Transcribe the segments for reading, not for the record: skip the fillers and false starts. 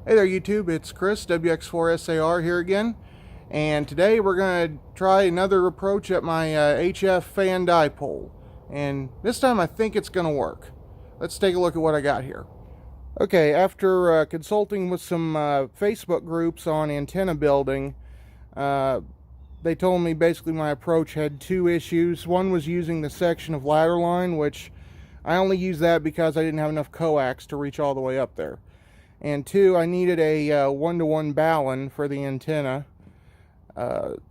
Hey there YouTube, it's Chris, WX4SAR here again, and today we're going to try another approach at my HF fan dipole, and this time I think it's going to work. Let's take a look at what I got here. Okay, after consulting with some Facebook groups on antenna building, they told me basically my approach had two issues. One was using the section of ladder line, which I only used that because I didn't have enough coax to reach all the way up there. And two, I needed a one-to-one balun for the antenna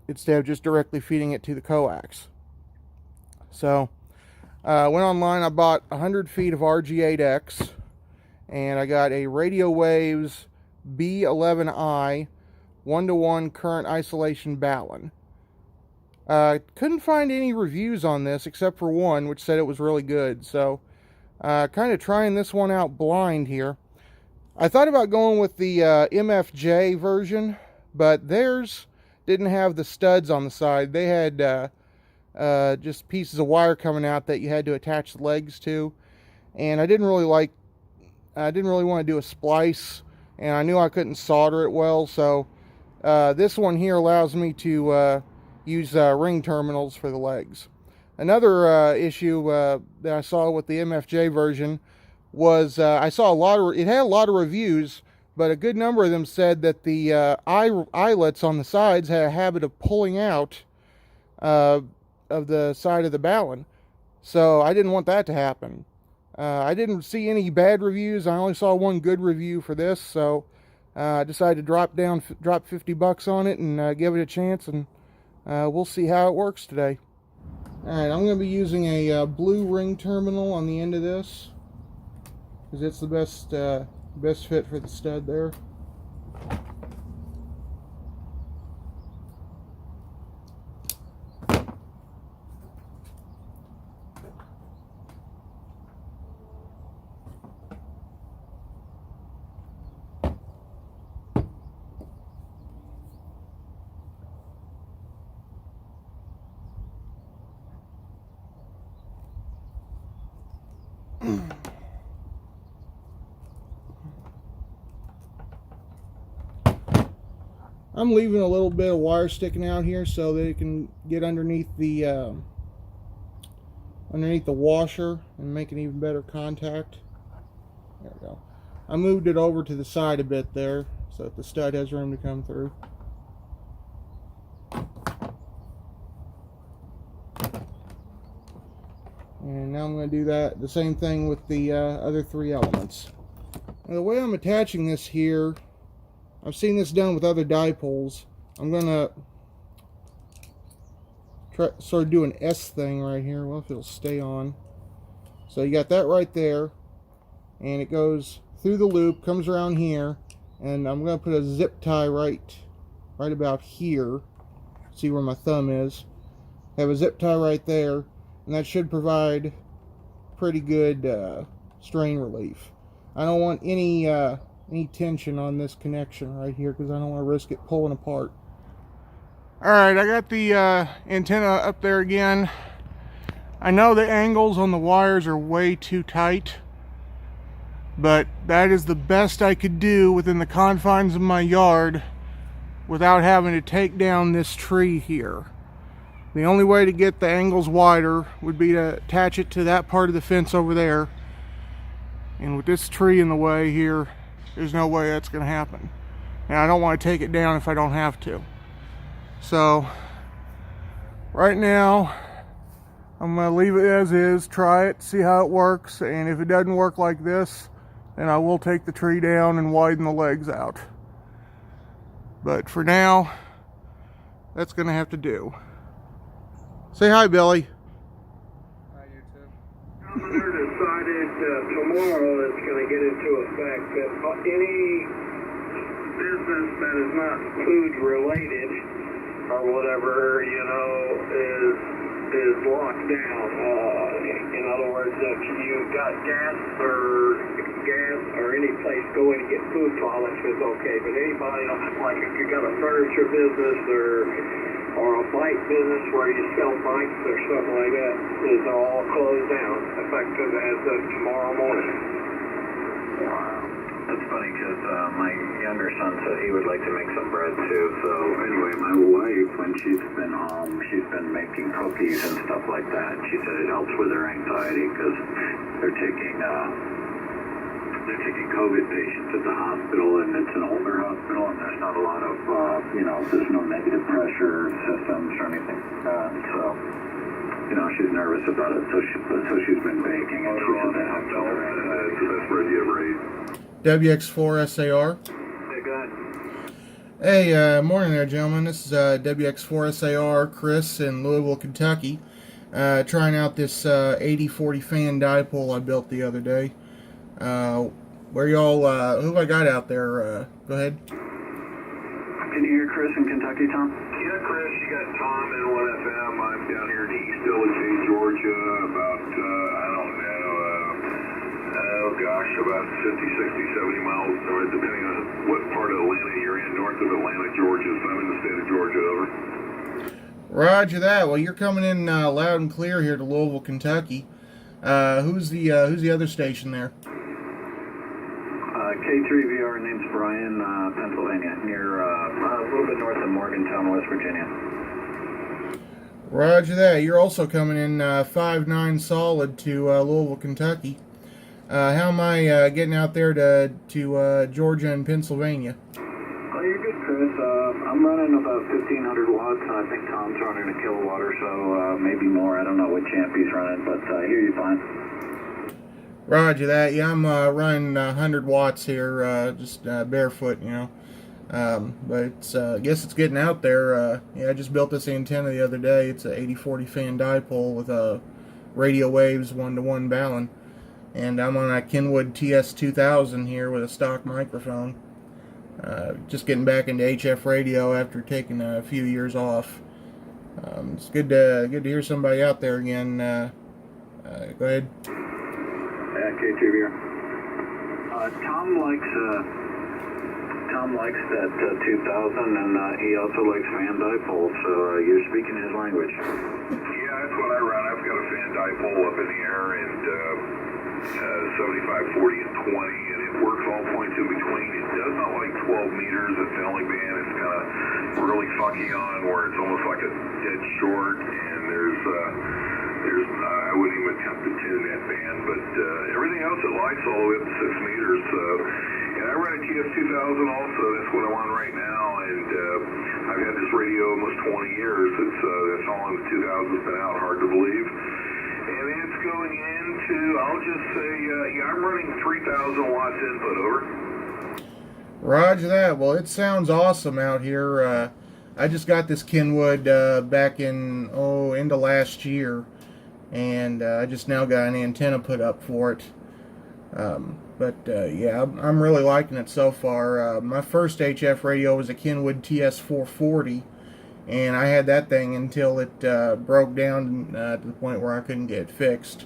instead of just directly feeding it to the coax. So I went online, I bought 100 feet of RG8X, and I got a Radio Waves B11i one-to-one current isolation balun. Couldn't find any reviews on this except for one, which said it was really good. So kind of trying this one out blind here. I thought about going with the MFJ version, but theirs didn't have the studs on the side. They had just pieces of wire coming out that you had to attach the legs to, and I didn't really want to do a splice, and I knew I couldn't solder it well. So this one here allows me to use ring terminals for the legs. Another issue that I saw with the MFJ version was I saw it had a lot of reviews, but a good number of them said that the eyelets on the sides had a habit of pulling out of the side of the balun. So I didn't want that to happen. I didn't see any bad reviews. I only saw one good review for this, so I decided to drop 50 bucks on it and give it a chance, and we'll see how it works today. Alright, I'm going to be using a blue ring terminal on the end of this, because it's the best fit for the stud there. I'm leaving a little bit of wire sticking out here so that it can get underneath the washer and make an even better contact. There we go. I moved it over to the side a bit there so that the stud has room to come through. And now I'm going to do the same thing with the other three elements. Now, the way I'm attaching this here, I've seen this done with other dipoles. I'm going to try sort of do an S thing right here. Well, if it'll stay on. So you got that right there, and it goes through the loop, comes around here, and I'm going to put a zip tie right about here. See where my thumb is. Have a zip tie right there, and that should provide pretty good strain relief. I don't want any tension on this connection right here because I don't want to risk it pulling apart. Alright, I got the antenna up there again. I know the angles on the wires are way too tight, but that is the best I could do within the confines of my yard without having to take down this tree here. The only way to get the angles wider would be to attach it to that part of the fence over there, and with this tree in the way here, there's no way that's going to happen. And I don't want to take it down if I don't have to. So, right now, I'm going to leave it as is, try it, see how it works, and if it doesn't work like this, then I will take the tree down and widen the legs out. But for now, that's going to have to do. Say hi, Billy. Hi, YouTube. Governor decided tomorrow it's going to get into effect that any business that is not food related or whatever, is locked down. In other words, if you've got gas or any place going to get food products is okay, but anybody else, like if you got a furniture business or a bike business where you sell bikes or something like that, is all closed down, effective as of tomorrow morning. Wow, that's funny. because my younger son said he would like to make some bread too. So anyway, my wife, when she's been home, she's been making cookies and stuff like that. She said it helps with her anxiety because they're taking COVID patients at the hospital, and it's an older hospital, and there's not a lot of there's no negative pressure systems or anything like that. So she's nervous about it. So she's been baking, and she said that helps with her anxiety. So that's where you have WX4SAR. Hey, go ahead. Hey, morning there, gentlemen. This is WX4SAR, Chris in Louisville, Kentucky. Trying out this 8040 fan dipole I built the other day. Where y'all, who have I got out there? Go ahead. Can you hear Chris in Kentucky, Tom? Yeah, Chris, you got Tom in 1FM. I'm down here in East Village, Georgia, about, about 50, 60, 70 miles, or depending on what part of Atlanta you're in, north of Atlanta, Georgia. So I'm in the state of Georgia, over. Roger that. Well, you're coming in loud and clear here to Louisville, Kentucky. Who's the other station there? K3VR, name's Brian, Pennsylvania, near a little bit north of Morgantown, West Virginia. Roger that. You're also coming in 5-9 solid to Louisville, Kentucky. How am I getting out there to Georgia and Pennsylvania? Oh, you're good, Chris. I'm running about 1,500 watts, and I think Tom's running a kilowatt or so, maybe more. I don't know what champ he's running, but here you're fine. Roger that. Yeah, I'm running 100 watts here, just barefoot, but it's, I guess it's getting out there. Yeah, I just built this antenna the other day. It's an 8040 fan dipole with radio waves 1-to-1 balun. And I'm on a Kenwood TS2000 here with a stock microphone. Just getting back into HF radio after taking a few years off. It's good to hear somebody out there again. Go ahead. K2 here. Tom likes that 2000, and he also likes fan dipole. So you're speaking his language. Yeah, that's what I run. I've got a fan dipole up in the air, and 75, 40, and 20, and it works all points in between. It does not like 12 meters. It's the only band it's kind of really funky on, where it's almost like a dead short, and there's I wouldn't even attempt to tune that band, but everything else it likes all the way up to 6 meters. And I run a TS2000 also. That's what I'm on right now, and I've had this radio almost 20 years. That's how long the 2000's been out. Hard to believe. And it's going into, I'll just say, yeah, I'm running 3,000 watts input, over. Roger that. Well, it sounds awesome out here. I just got this Kenwood back in, end of last year, and I just now got an antenna put up for it. Yeah, I'm really liking it so far. My first HF radio was a Kenwood TS440, and I had that thing until it broke down to the point where I couldn't get it fixed,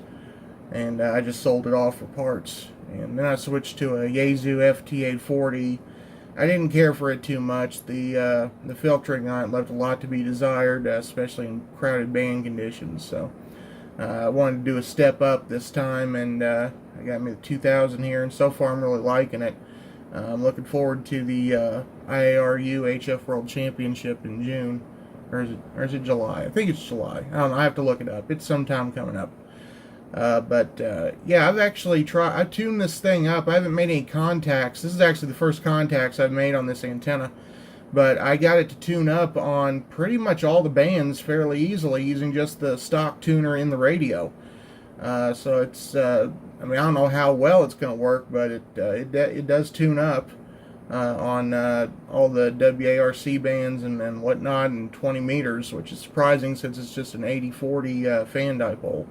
and I just sold it off for parts. And then I switched to a Yaesu FT840. I didn't care for it too much. The filtering on it left a lot to be desired, especially in crowded band conditions. So I wanted to do a step up this time, and I got me the 2000 here, and so far I'm really liking it. I'm looking forward to the IARU HF World Championship in June, or is it July? I think it's July. I don't know. I have to look it up. It's sometime coming up. Yeah, I've actually I tuned this thing up. I haven't made any contacts. This is actually the first contacts I've made on this antenna. But I got it to tune up on pretty much all the bands fairly easily using just the stock tuner in the radio. So it's, I mean, I don't know how well it's going to work, but it does tune up on all the WARC bands and whatnot, and 20 meters, which is surprising since it's just an 8040 fan dipole.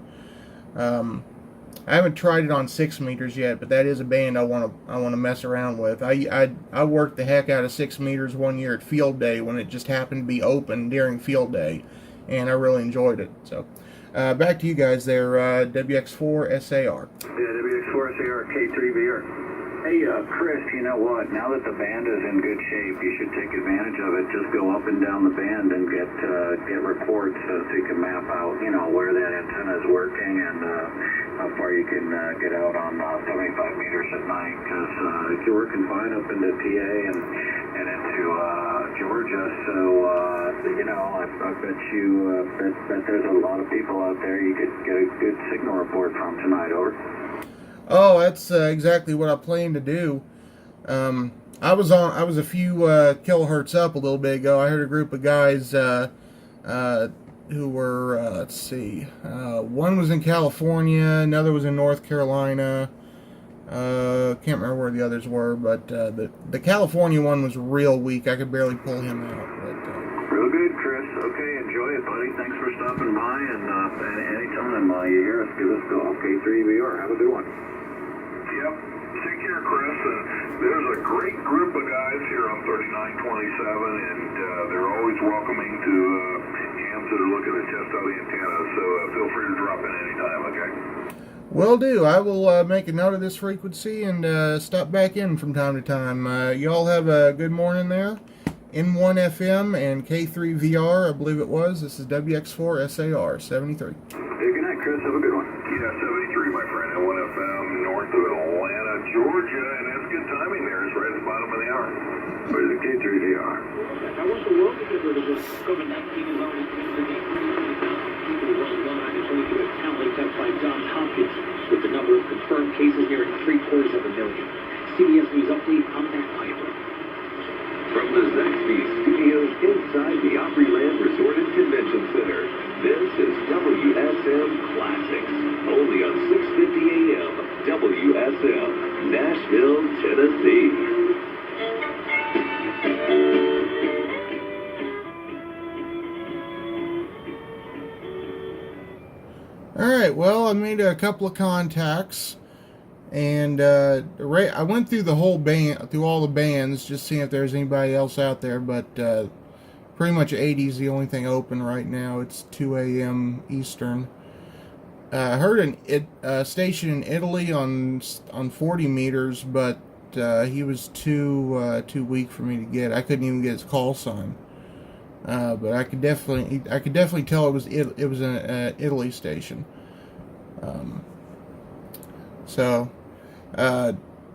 I haven't tried it on 6 meters yet, but that is a band I want to mess around with. I worked the heck out of 6 meters one year at field day when it just happened to be open during field day, and I really enjoyed it. So back to you guys there, WX4SAR. Yeah, WX4SAR K3VR. Hey, Chris, you know what? Now that the band is in good shape, you should take advantage of it. Just go up and down the band and get reports so you can map out, where that antenna is working. And how far you can get out on 75 meters at night, because you're working fine up into PA and into Georgia. So I bet there's a lot of people out there you could get a good signal report from tonight. Over. Oh, that's exactly what I plan to do. I was a few kilohertz up a little bit ago. I heard a group of guys who were, let's see, one was in California, another was in North Carolina. Can't remember where the others were, but the California one was real weak. I could barely pull him out. Real good, Chris. Okay, enjoy it, buddy. Thanks for stopping by, and anytime you hear us, give us a call. K3VR. Have a good one. Yep. Take care, Chris. There's a great group of guys here on 3927, and they're always welcoming to hams that are looking to test out the antennas, so feel free to drop in anytime, okay? Will do. I will make a note of this frequency and stop back in from time to time. Y'all have a good morning there. N1FM and K3VR, I believe it was. This is WX4SAR 73. Hey, good night, Chris. Have a good one. Yeah, 73, my friend. N1FM, north of Atlanta, Georgia, and that's good timing there. It's right at the bottom of the hour. Where's the K3VR? I want the world to get rid of this. COVID-19 is already people worldwide, according to a count leaked out by Johns Hopkins, with the number of confirmed cases nearing 750,000. CBS News update on that item. From the Zaxby's studios inside the Opryland Resort and Convention Center, this is WSM Classics, only on 650 AM, WSM, Nashville, Tennessee. Alright, well, I made a couple of contacts, and I went through the whole band, through all the bands, just seeing if there's anybody else out there, but pretty much 80 is the only thing open right now. It's 2 a.m. Eastern. I heard a station in Italy on 40 meters, but he was too weak for me to get. I couldn't even get his call sign. But I could definitely tell it was an Italy station.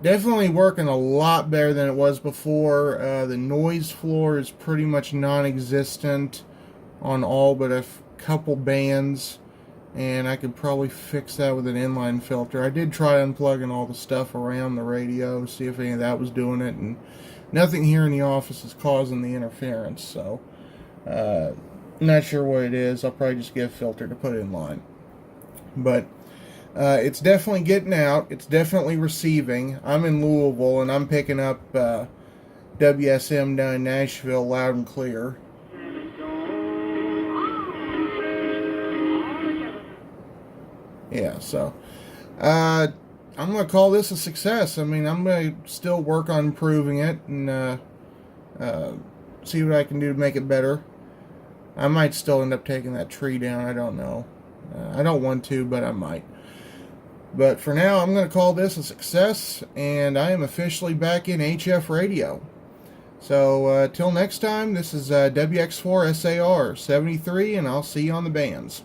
Definitely working a lot better than it was before. The noise floor is pretty much non-existent on all but a couple bands, and I could probably fix that with an inline filter. I did try unplugging all the stuff around the radio, see if any of that was doing it, and nothing here in the office is causing the interference, so not sure what it is. I'll probably just get a filter to put in line. But it's definitely getting out. It's definitely receiving. I'm in Louisville, and I'm picking up WSM down in Nashville loud and clear. Yeah, so I'm going to call this a success. I mean, I'm going to still work on improving it and see what I can do to make it better. I might still end up taking that tree down. I don't know. I don't want to, but I might. But for now, I'm going to call this a success, and I am officially back in HF radio. So till next time, this is WX4SAR 73, and I'll see you on the bands.